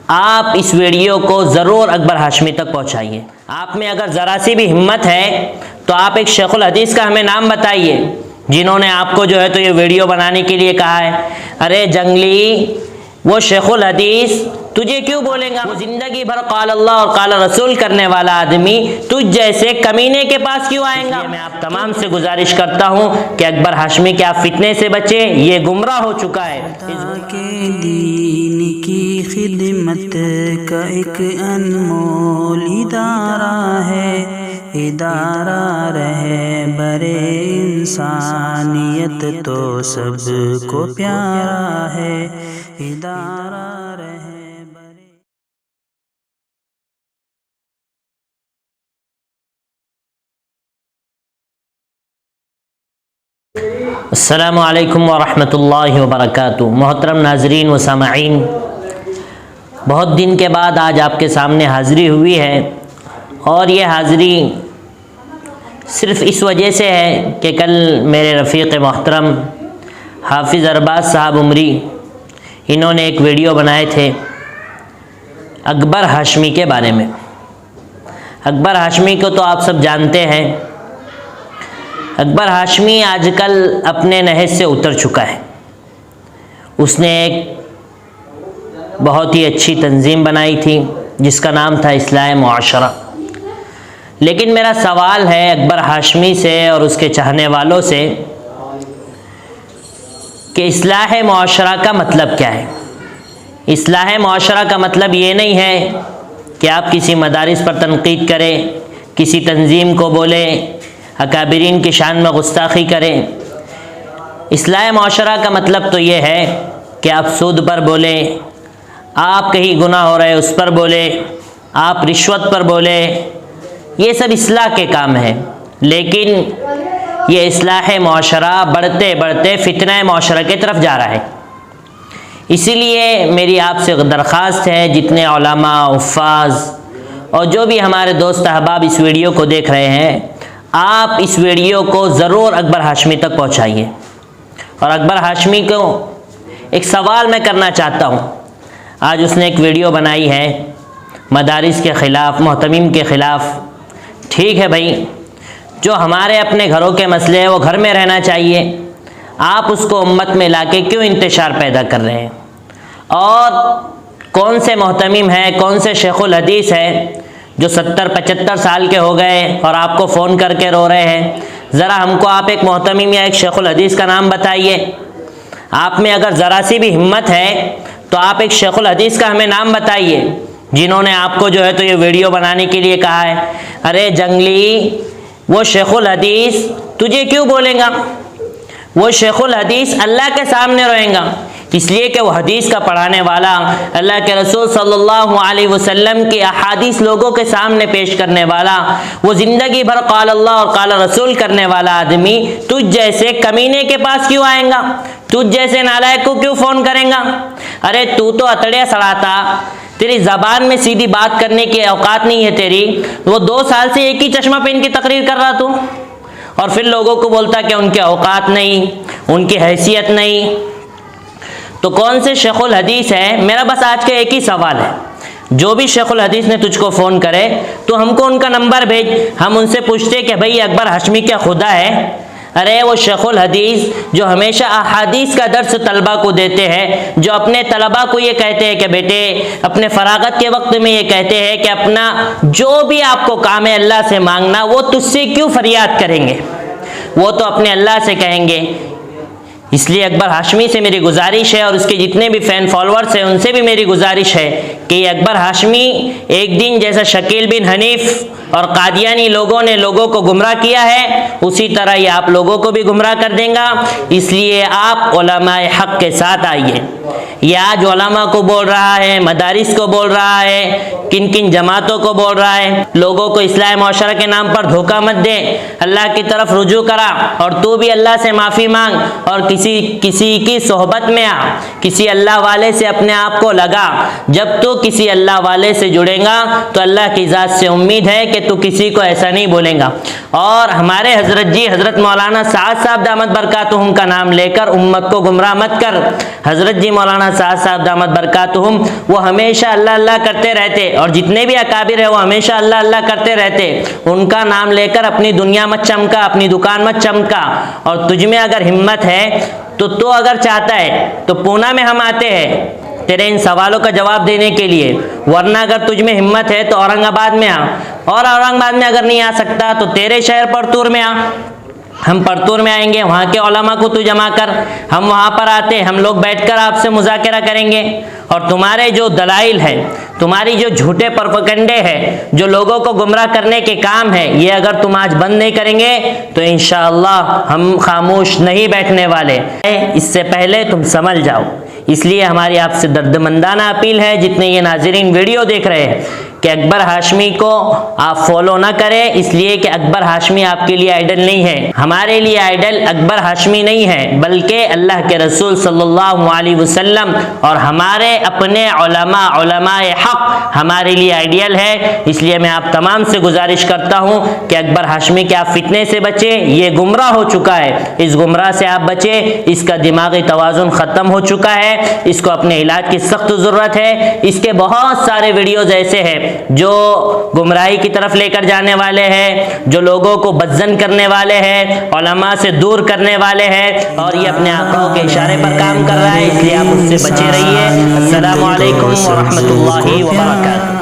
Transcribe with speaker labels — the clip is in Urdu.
Speaker 1: آپ اس ویڈیو کو ضرور اکبر ہاشمی تک پہنچائیے۔ آپ میں اگر ذرا سی بھی ہمت ہے تو آپ ایک شیخ الحدیث کا ہمیں نام بتائیے جنہوں نے آپ کو جو ہے تو یہ ویڈیو بنانے کے لیے کہا ہے۔ ارے جنگلی، وہ شیخ الحدیث تجھے کیوں بولیں گا؟ وہ زندگی بھر قال اللہ اور قال رسول کرنے والا آدمی تجھ جیسے کمینے کے پاس کیوں آئیں گا؟ میں آپ تمام سے گزارش کرتا ہوں کہ اکبر ہاشمی کے آپ فتنے سے بچیں، یہ گمراہ ہو چکا ہے۔
Speaker 2: کے دین کی خدمت کا ایک انمول ادارہ ہے، ادارہ رہے برے انسانیت تو سب کو پیارا ہے، ادارہ رہے برے۔
Speaker 1: السلام علیکم ورحمۃ اللہ وبرکاتہ۔ محترم ناظرین و سامعین، بہت دن کے بعد آج آپ کے سامنے حاضری ہوئی ہے، اور یہ حاضری صرف اس وجہ سے ہے کہ کل میرے رفیق محترم حافظ ارباز صاحب عمری انہوں نے ایک ویڈیو بنائے تھے اکبر ہاشمی کے بارے میں۔ اکبر ہاشمی کو تو آپ سب جانتے ہیں۔ اکبر ہاشمی آج کل اپنے نہج سے اتر چکا ہے۔ اس نے ایک بہت ہی اچھی تنظیم بنائی تھی جس کا نام تھا اصلاح معاشرہ۔ لیکن میرا سوال ہے اکبر ہاشمی سے اور اس کے چاہنے والوں سے کہ اصلاح معاشرہ کا مطلب کیا ہے؟ اصلاح معاشرہ کا مطلب یہ نہیں ہے کہ آپ کسی مدارس پر تنقید کریں، کسی تنظیم کو بولیں، اکابرین کی شان میں گستاخی کریں۔ اصلاح معاشرہ کا مطلب تو یہ ہے کہ آپ سود پر بولیں، آپ کہیں گناہ ہو رہے اس پر بولیں، آپ رشوت پر بولیں، یہ سب اصلاح کے کام ہیں۔ لیکن یہ اصلاح معاشرہ بڑھتے بڑھتے فتنہ معاشرہ کی طرف جا رہا ہے۔ اسی لیے میری آپ سے درخواست ہے، جتنے علماء، حفاظ اور جو بھی ہمارے دوست احباب اس ویڈیو کو دیکھ رہے ہیں، آپ اس ویڈیو کو ضرور اکبر ہاشمی تک پہنچائیے۔ اور اکبر ہاشمی کو ایک سوال میں کرنا چاہتا ہوں۔ آج اس نے ایک ویڈیو بنائی ہے مدارس کے خلاف، محتمین کے خلاف۔ ٹھیک ہے بھائی، جو ہمارے اپنے گھروں کے مسئلے ہیں وہ گھر میں رہنا چاہیے، آپ اس کو امت میں لا کے کیوں انتشار پیدا کر رہے ہیں؟ اور کون سے محتمم ہیں، کون سے شیخ الحدیث ہیں جو 70-75 سال کے ہو گئے اور آپ کو فون کر کے رو رہے ہیں؟ ذرا ہم کو آپ ایک محتمم یا ایک شیخ الحدیث کا نام بتائیے۔ آپ میں اگر ذرا سی بھی ہمت ہے تو آپ ایک شیخ الحدیث کا ہمیں نام بتائیے جنہوں نے آپ کو جو ہے تو یہ ویڈیو بنانے کے لیے کہا ہے۔ ارے جنگلی، وہ شیخ الحدیث تجھے کیوں بولیں گا؟ وہ شیخ الحدیث اللہ کے سامنے روئیں گا، اس لیے کہ وہ حدیث کا پڑھانے والا، اللہ کے رسول صلی اللہ علیہ وسلم کی احادیث لوگوں کے سامنے پیش کرنے والا، وہ زندگی بھر قال اللہ اور قال رسول کرنے والا آدمی تجھ جیسے کمینے کے پاس کیوں آئیں گا؟ تجھ جیسے نالائق کو کیوں فون کریں گا؟ ارے تو اتڑیا سڑاتا، تیری زبان میں سیدھی بات کرنے کی اوقات نہیں ہے تیری۔ وہ 2 سال سے ایک ہی چشمہ پہن کی تقریر کر رہا تو، اور پھر لوگوں کو بولتا کہ ان کے اوقات نہیں، ان کی حیثیت نہیں۔ تو کون سے شیخ الحدیث ہے؟ میرا بس آج کا ایک ہی سوال ہے، جو بھی شیخ الحدیث نے تجھ کو فون کرے تو ہم کو ان کا نمبر بھیج، ہم ان سے پوچھتے کہ بھئی اکبر ہاشمی کیا خدا ہے؟ ارے وہ شیخ الحدیث جو ہمیشہ احادیث کا درس طلبہ کو دیتے ہیں، جو اپنے طلبہ کو یہ کہتے ہیں کہ بیٹے اپنے فراغت کے وقت میں یہ کہتے ہیں کہ اپنا جو بھی آپ کو کام ہے اللہ سے مانگنا، وہ تجھ سے کیوں فریاد کریں گے؟ وہ تو اپنے اللہ سے کہیں گے۔ اس لیے اکبر ہاشمی سے میری گزارش ہے، اور اس کے جتنے بھی فین فالورز ہیں ان سے بھی میری گزارش ہے کہ یہ اکبر ہاشمی ایک دن جیسا شکیل بن حنیف اور قادیانی لوگوں نے لوگوں کو گمراہ کیا ہے، اسی طرح یہ آپ لوگوں کو بھی گمراہ کر دیں گا۔ اس لیے آپ علماء حق کے ساتھ آئیے۔ یہ آج علماء کو بول رہا ہے، مدارس کو بول رہا ہے، کن کن جماعتوں کو بول رہا ہے، لوگوں کو اصلاح معاشرہ کے نام پر دھوکہ مت دے، اللہ کی طرف رجوع کرا، اور تو بھی اللہ سے معافی مانگ، اور کسی کی صحبت میں آ، کسی اللہ والے سے اپنے آپ کو لگا۔ جب تو کسی اللہ والے سے جڑیں گا تو اللہ کی ذات سے امید ہے کہ تو کسی کو ایسا نہیں بولیں گا۔ اور ہمارے حضرت جی حضرت مولانا سعد صاحب دامت برکاتہم کا نام لے کر امت کو گمراہ مت کر۔ حضرت جی مولانا سعد صاحب دامت برکاتہم وہ ہمیشہ اللہ اللہ کرتے رہتے، اور جتنے بھی اکابر ہیں وہ ہمیشہ اللہ اللہ کرتے رہتے. ان کا نام لے کر اپنی دنیا مت چمکا، اپنی دکان مت چمکا. اور تجھ میں اگر ہمت ہے تو اگر چاہتا ہے تو پونا میں ہم آتے ہیں تیرے ان سوالوں کا جواب دینے کے لیے، ورنہ اگر تجھ میں ہمت ہے تو اورنگ آباد میں آ، اور اورنگ آباد میں اگر نہیں آ سکتا تو تیرے شہر پرتور میں آ. ہم پرتور میں آئیں گے، وہاں کے علماء کو تو جمع کر، ہم وہاں پر آتے، ہم لوگ بیٹھ کر آپ سے مذاکرہ کریں گے. اور تمہارے جو دلائل ہیں، تمہاری جو جھوٹے پروپیگنڈے ہیں، جو لوگوں کو گمراہ کرنے کے کام ہے، یہ اگر تم آج بند نہیں کریں گے تو انشاءاللہ ہم خاموش نہیں بیٹھنے والے. اس سے پہلے تم سمجھ جاؤ. اس لیے ہماری آپ سے دردمندانہ اپیل ہے، جتنے یہ ناظرین ویڈیو دیکھ رہے ہیں، کہ اکبر ہاشمی کو آپ فالو نہ کریں، اس لیے کہ اکبر ہاشمی آپ کے لیے آئیڈل نہیں ہے. ہمارے لیے آئیڈل اکبر ہاشمی نہیں ہے، بلکہ اللہ کے رسول صلی اللہ علیہ وسلم اور ہمارے اپنے علماء حق ہمارے لیے آئیڈیل ہے. اس لیے میں آپ تمام سے گزارش کرتا ہوں کہ اکبر ہاشمی کے آپ فتنے سے بچیں. یہ گمراہ ہو چکا ہے، اس گمراہ سے آپ بچیں. اس کا دماغی توازن ختم ہو چکا ہے، اس کو اپنے علاج کی سخت ضرورت ہے. اس کے بہت سارے ویڈیوز ایسے ہیں جو گمراہی کی طرف لے کر جانے والے ہیں، جو لوگوں کو بدظن کرنے والے ہیں، علماء سے دور کرنے والے ہیں، اور یہ اپنے آنکھوں کے اشارے پر کام کر رہا ہے. اس لیے آپ اس سے بچے رہیے. السلام علیکم ورحمۃ اللہ وبرکاتہ.